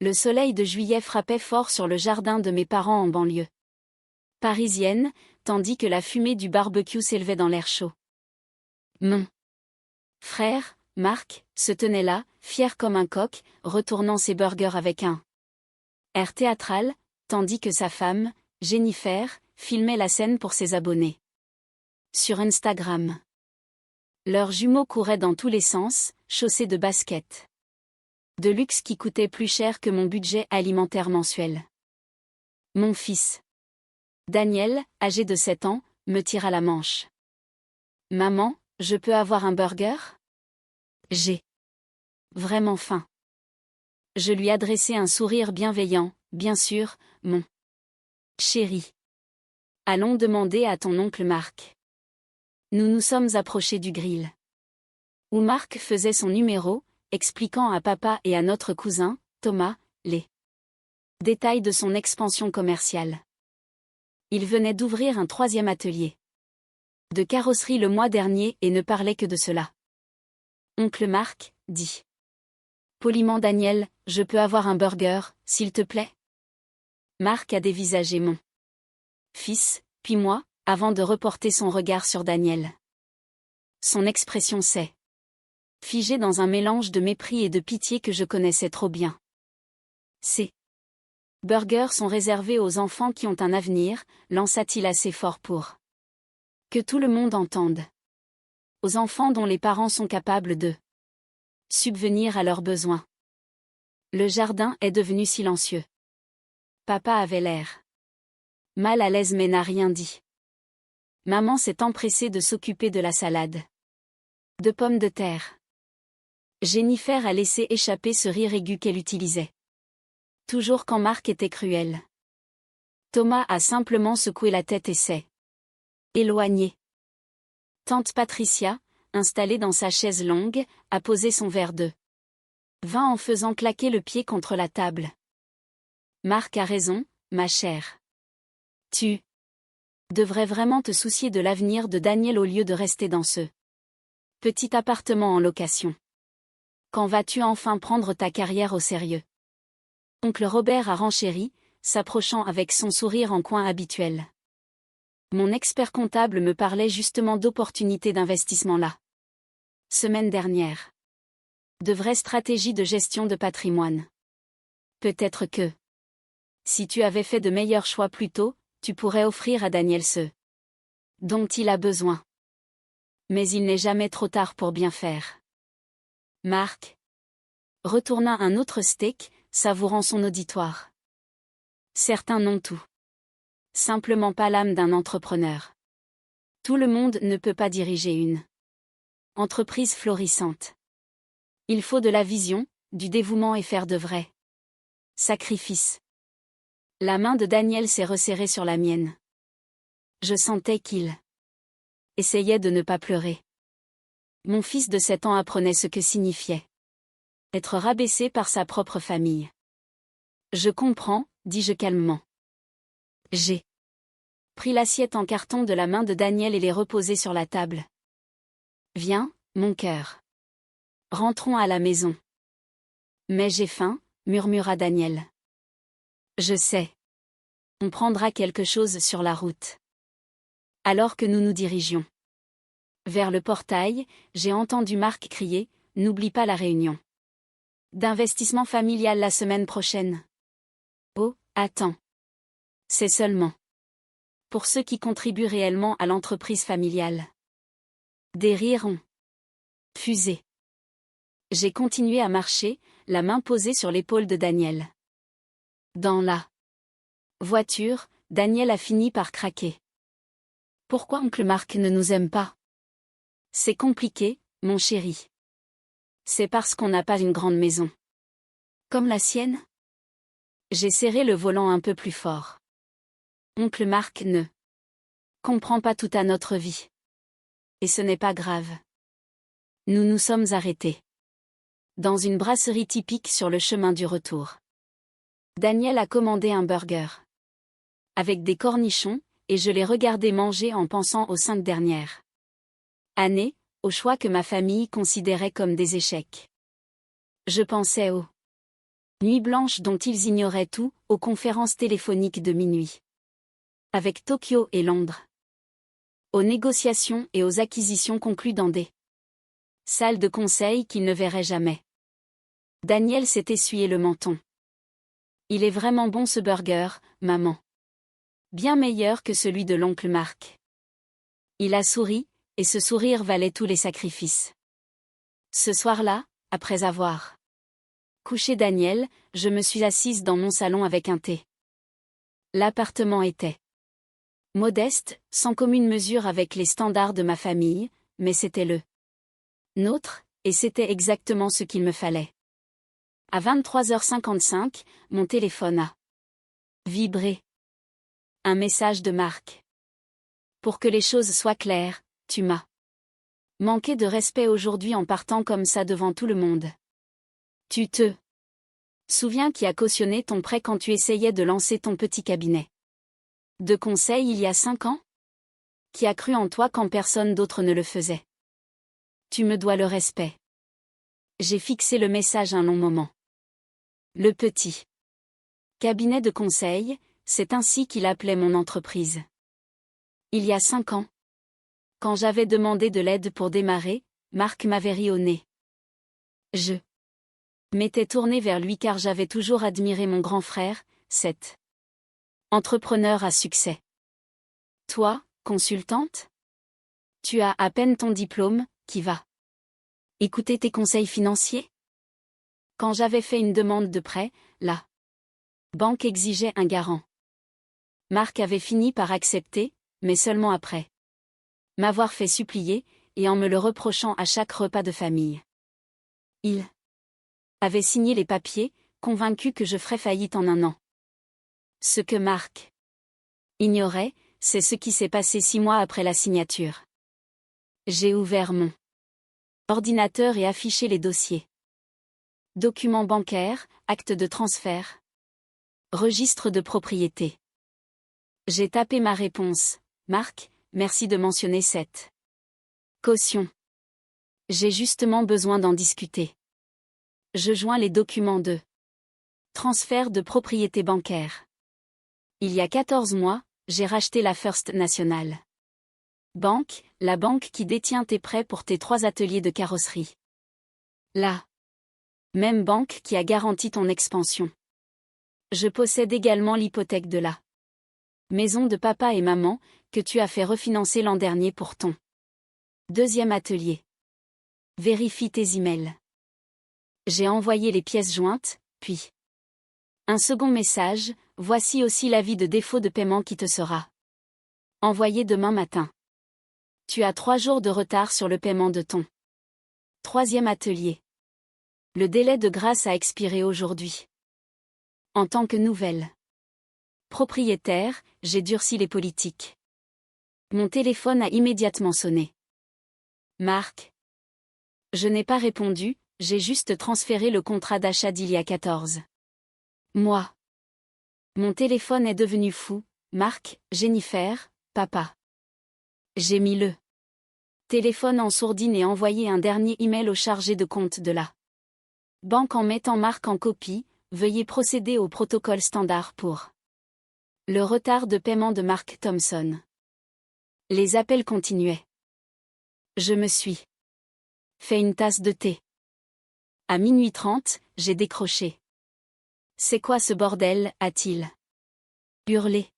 Le soleil de juillet frappait fort sur le jardin de mes parents en banlieue parisienne, tandis que la fumée du barbecue s'élevait dans l'air chaud. Mon frère, Marc, se tenait là, fier comme un coq, retournant ses burgers avec un air théâtral, tandis que sa femme, Jennifer, filmait la scène pour ses abonnés. Sur Instagram. Leurs jumeaux couraient dans tous les sens, chaussés de baskets de luxe qui coûtait plus cher que mon budget alimentaire mensuel. Mon fils Daniel, âgé de 7 ans, me tira la manche. Maman, je peux avoir un burger? J'ai vraiment faim. Je lui adressai un sourire bienveillant, bien sûr, mon chéri. Allons demander à ton oncle Marc. Nous nous sommes approchés du grill, où Marc faisait son numéro, expliquant à papa et à notre cousin, Thomas, les détails de son expansion commerciale. Il venait d'ouvrir un 3e atelier de carrosserie le mois dernier et ne parlait que de cela. Oncle Marc, dit poliment Daniel, je peux avoir un burger, s'il te plaît? Marc a dévisagé mon fils, puis moi, avant de reporter son regard sur Daniel. Son expression s'est figée dans un mélange de mépris et de pitié que je connaissais trop bien. Ces burgers sont réservés aux enfants qui ont un avenir, lança-t-il assez fort pour que tout le monde entende. Aux enfants dont les parents sont capables de subvenir à leurs besoins. Le jardin est devenu silencieux. Papa avait l'air mal à l'aise mais n'a rien dit. Maman s'est empressée de s'occuper de la salade de pommes de terre. Jennifer a laissé échapper ce rire aigu qu'elle utilisait toujours quand Marc était cruel. Thomas a simplement secoué la tête et s'est éloigné. Tante Patricia, installée dans sa chaise longue, a posé son verre de vin en faisant claquer le pied contre la table. Marc a raison, ma chère. Tu devrais vraiment te soucier de l'avenir de Daniel au lieu de rester dans ce petit appartement en location. Quand vas-tu enfin prendre ta carrière au sérieux? Oncle Robert a renchéri, s'approchant avec son sourire en coin habituel. Mon expert comptable me parlait justement d'opportunités d'investissement là. Semaine dernière. De vraies stratégies de gestion de patrimoine. Peut-être que, si tu avais fait de meilleurs choix plus tôt, tu pourrais offrir à Daniel ce dont il a besoin. Mais il n'est jamais trop tard pour bien faire. Marc retourna un autre steak, savourant son auditoire. Certains n'ont tout. Simplement pas l'âme d'un entrepreneur. Tout le monde ne peut pas diriger une entreprise florissante. Il faut de la vision, du dévouement et faire de vrais sacrifices. La main de Daniel s'est resserrée sur la mienne. Je sentais qu'il essayait de ne pas pleurer. Mon fils de 7 ans apprenait ce que signifiait être rabaissé par sa propre famille. Je comprends, dis-je calmement. J'ai pris l'assiette en carton de la main de Daniel et l'ai reposée sur la table. Viens, mon cœur. Rentrons à la maison. Mais j'ai faim, murmura Daniel. Je sais. On prendra quelque chose sur la route. Alors que nous nous dirigions vers le portail, j'ai entendu Marc crier, n'oublie pas la réunion d'investissement familial la semaine prochaine. Oh, attends. C'est seulement pour ceux qui contribuent réellement à l'entreprise familiale. Des rires ont fusé. J'ai continué à marcher, la main posée sur l'épaule de Daniel. Dans la voiture, Daniel a fini par craquer. Pourquoi oncle Marc ne nous aime pas? C'est compliqué, mon chéri. C'est parce qu'on n'a pas une grande maison. Comme la sienne? J'ai serré le volant un peu plus fort. Oncle Marc ne comprend pas tout à notre vie. Et ce n'est pas grave. Nous nous sommes arrêtés dans une brasserie typique sur le chemin du retour. Daniel a commandé un burger avec des cornichons, et je l'ai regardé manger en pensant aux 5 dernières années, aux choix que ma famille considérait comme des échecs. Je pensais aux Nuit blanche dont ils ignoraient tout, aux conférences téléphoniques de minuit. Avec Tokyo et Londres. Aux négociations et aux acquisitions conclues dans des salles de conseil qu'ils ne verraient jamais. Daniel s'est essuyé le menton. Il est vraiment bon ce burger, maman. Bien meilleur que celui de l'oncle Marc. Il a souri, et ce sourire valait tous les sacrifices. Ce soir-là, après avoir couché Daniel, je me suis assise dans mon salon avec un thé. L'appartement était modeste, sans commune mesure avec les standards de ma famille, mais c'était le nôtre, et c'était exactement ce qu'il me fallait. À 23h55, mon téléphone a vibré. Un message de Marc. Pour que les choses soient claires, tu m'as manqué de respect aujourd'hui en partant comme ça devant tout le monde. Tu te souviens qui a cautionné ton prêt quand tu essayais de lancer ton petit cabinet de conseil il y a 5 ans? Qui a cru en toi quand personne d'autre ne le faisait? Tu me dois le respect. J'ai fixé le message un long moment. Le petit cabinet de conseil, c'est ainsi qu'il appelait mon entreprise. Il y a 5 ans. Quand j'avais demandé de l'aide pour démarrer, Marc m'avait ri au nez. Je m'étais tournée vers lui car j'avais toujours admiré mon grand frère, cet entrepreneur à succès. Toi, consultante? Tu as à peine ton diplôme, qui va écouter tes conseils financiers? Quand j'avais fait une demande de prêt, la banque exigeait un garant. Marc avait fini par accepter, mais seulement après m'avoir fait supplier, et en me le reprochant à chaque repas de famille. Il avait signé les papiers, convaincu que je ferais faillite en un an. Ce que Marc ignorait, c'est ce qui s'est passé 6 mois après la signature. J'ai ouvert mon ordinateur et affiché les dossiers. Documents bancaires, actes de transfert. Registre de propriété. J'ai tapé ma réponse. Marc, merci de mentionner cette caution. J'ai justement besoin d'en discuter. Je joins les documents de transfert de propriété bancaire. Il y a 14 mois, j'ai racheté la First National Bank, la banque qui détient tes prêts pour tes 3 ateliers de carrosserie. La même banque qui a garanti ton expansion. Je possède également l'hypothèque de la maison de papa et maman, que tu as fait refinancer l'an dernier pour ton 2e atelier. Vérifie tes emails. J'ai envoyé les pièces jointes, puis un second message, voici aussi l'avis de défaut de paiement qui te sera envoyé demain matin. Tu as 3 jours de retard sur le paiement de ton 3e atelier. Le délai de grâce a expiré aujourd'hui. En tant que nouvelle propriétaire, j'ai durci les politiques. Mon téléphone a immédiatement sonné. Marc. Je n'ai pas répondu, j'ai juste transféré le contrat d'achat d'il y a 14 mois. Mon téléphone est devenu fou. Marc, Jennifer, papa. J'ai mis le téléphone en sourdine et envoyé un dernier email au chargé de compte de la banque en mettant Marc en copie. Veuillez procéder au protocole standard pour le retard de paiement de Marc Thompson. Les appels continuaient. Je me suis fait une tasse de thé. À minuit 30, j'ai décroché. C'est quoi ce bordel, a-t-il hurlé.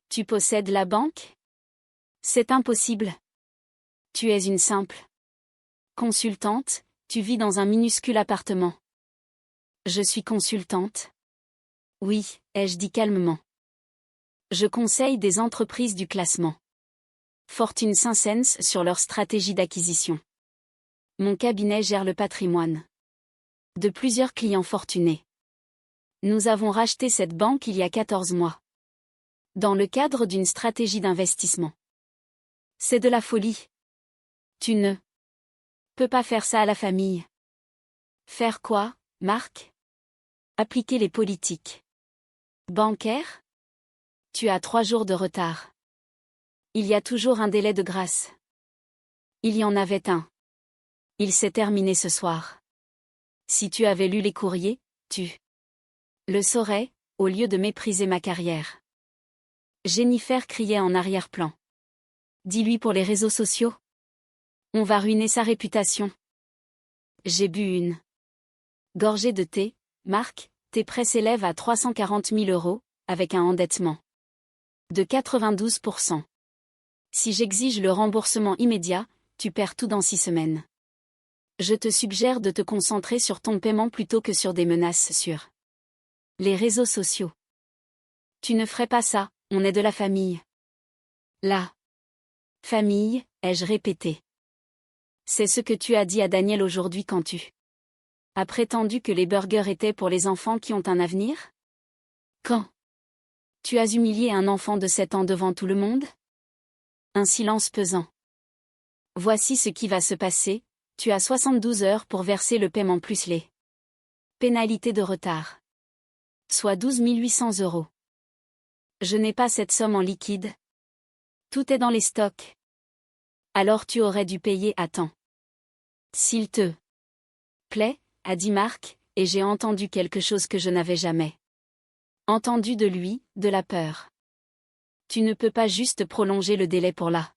Tu possèdes la banque? C'est impossible. Tu es une simple consultante, tu vis dans un minuscule appartement. Je suis consultante. Oui, ai-je dit calmement. Je conseille des entreprises du classement Fortune 500 sur leur stratégie d'acquisition. Mon cabinet gère le patrimoine de plusieurs clients fortunés. Nous avons racheté cette banque il y a 14 mois. Dans le cadre d'une stratégie d'investissement. C'est de la folie. Tu ne peux pas faire ça à la famille. Faire quoi, Marc? Appliquer les politiques bancaires? Tu as 3 jours de retard. Il y a toujours un délai de grâce. Il y en avait un. Il s'est terminé ce soir. Si tu avais lu les courriers, tu Le saurait, au lieu de mépriser ma carrière. Jennifer criait en arrière-plan. Dis-lui pour les réseaux sociaux. On va ruiner sa réputation. J'ai bu une gorgée de thé. Marc, tes prêts s'élèvent à 340 000 €, avec un endettement de 92%. Si j'exige le remboursement immédiat, tu perds tout dans 6 semaines. Je te suggère de te concentrer sur ton paiement plutôt que sur des menaces sur les réseaux sociaux. Tu ne ferais pas ça, on est de la famille. La famille, ai-je répété. C'est ce que tu as dit à Daniel aujourd'hui quand tu as prétendu que les burgers étaient pour les enfants qui ont un avenir? Quand tu as humilié un enfant de 7 ans devant tout le monde? Un silence pesant. Voici ce qui va se passer, tu as 72 heures pour verser le paiement plus les pénalités de retard. Soit 12 800 €. Je n'ai pas cette somme en liquide. Tout est dans les stocks. Alors tu aurais dû payer à temps. S'il te plaît, a dit Marc, et j'ai entendu quelque chose que je n'avais jamais entendu de lui, de la peur. Tu ne peux pas juste prolonger le délai pour la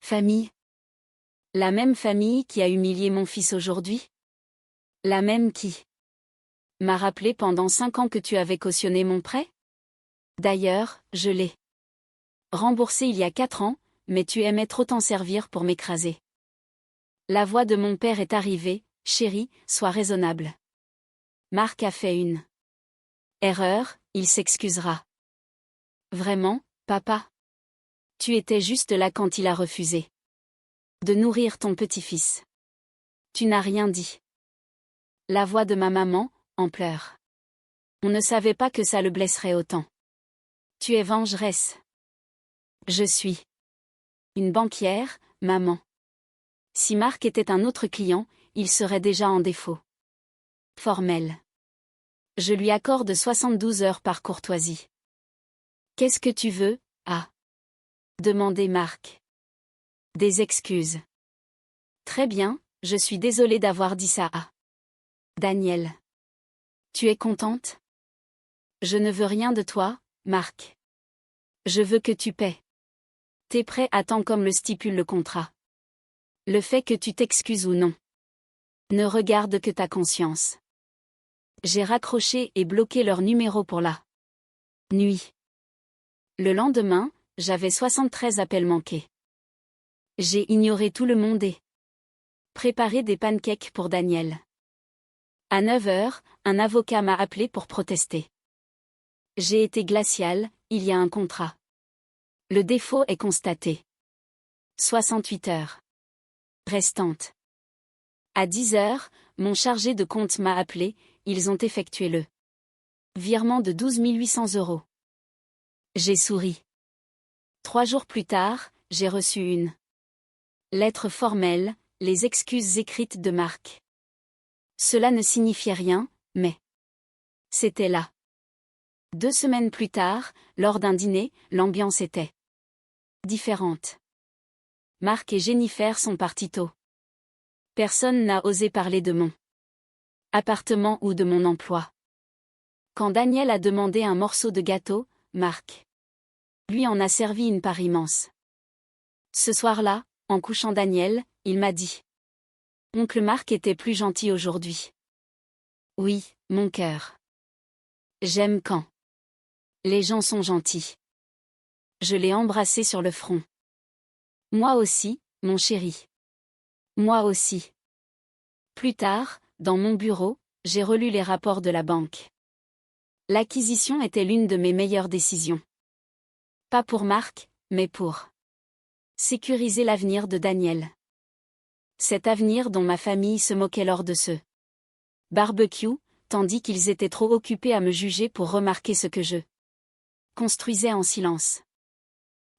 famille. La même famille qui a humilié mon fils aujourd'hui? La même qui m'a rappelé pendant 5 ans que tu avais cautionné mon prêt? D'ailleurs, je l'ai remboursé il y a 4 ans, mais tu aimais trop t'en servir pour m'écraser. La voix de mon père est arrivée, chérie, sois raisonnable. Marc a fait une erreur, il s'excusera. Vraiment, papa? Tu étais juste là quand il a refusé de nourrir ton petit-fils. Tu n'as rien dit. La voix de ma maman, en pleurs. On ne savait pas que ça le blesserait autant. Tu es vengeresse. Je suis une banquière, maman. Si Marc était un autre client, il serait déjà en défaut formel. Je lui accorde 72 heures par courtoisie. Qu'est-ce que tu veux, a demandé Marc. Des excuses. Très bien, je suis désolée d'avoir dit ça à Daniel. Tu es contente? Je ne veux rien de toi, Marc. Je veux que tu paies tes prêts à temps comme le stipule le contrat. Le fait que tu t'excuses ou non ne regarde que ta conscience. J'ai raccroché et bloqué leur numéro pour la nuit. Le lendemain, j'avais 73 appels manqués. J'ai ignoré tout le monde et préparé des pancakes pour Daniel. À 9 heures, un avocat m'a appelé pour protester. J'ai été glacial, il y a un contrat. Le défaut est constaté. 68 heures restantes. À 10 heures, mon chargé de compte m'a appelé, ils ont effectué le virement de 12 800 €. J'ai souri. 3 jours plus tard, j'ai reçu une lettre formelle, les excuses écrites de Marc. Cela ne signifiait rien, mais c'était là. 2 semaines plus tard, lors d'un dîner, l'ambiance était différente. Marc et Jennifer sont partis tôt. Personne n'a osé parler de mon appartement ou de mon emploi. Quand Daniel a demandé un morceau de gâteau, Marc lui en a servi une part immense. Ce soir-là, en couchant Daniel, il m'a dit. Oncle Marc était plus gentil aujourd'hui. Oui, mon cœur. J'aime quand les gens sont gentils. Je l'ai embrassé sur le front. Moi aussi, mon chéri. Moi aussi. Plus tard, dans mon bureau, j'ai relu les rapports de la banque. L'acquisition était l'une de mes meilleures décisions. Pas pour Marc, mais pour sécuriser l'avenir de Daniel. Cet avenir dont ma famille se moquait lors de ce barbecue, tandis qu'ils étaient trop occupés à me juger pour remarquer ce que je construisais en silence.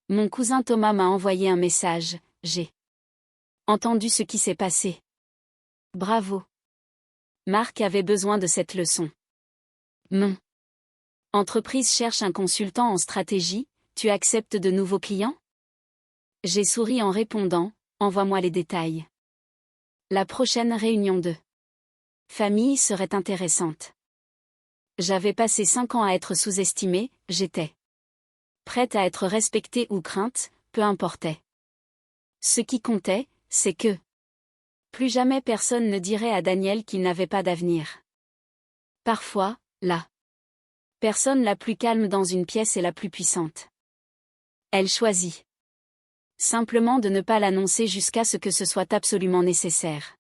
Mon cousin Thomas m'a envoyé un message, j'ai entendu ce qui s'est passé. Bravo. Marc avait besoin de cette leçon. Mon entreprise cherche un consultant en stratégie, tu acceptes de nouveaux clients? J'ai souri en répondant, envoie-moi les détails. La prochaine réunion de famille serait intéressante. J'avais passé 5 ans à être sous-estimée, j'étais prête à être respectée ou crainte, peu importait. Ce qui comptait, c'est que plus jamais personne ne dirait à Daniel qu'il n'avait pas d'avenir. Parfois, la personne la plus calme dans une pièce est la plus puissante. Elle choisit simplement de ne pas l'annoncer jusqu'à ce que ce soit absolument nécessaire.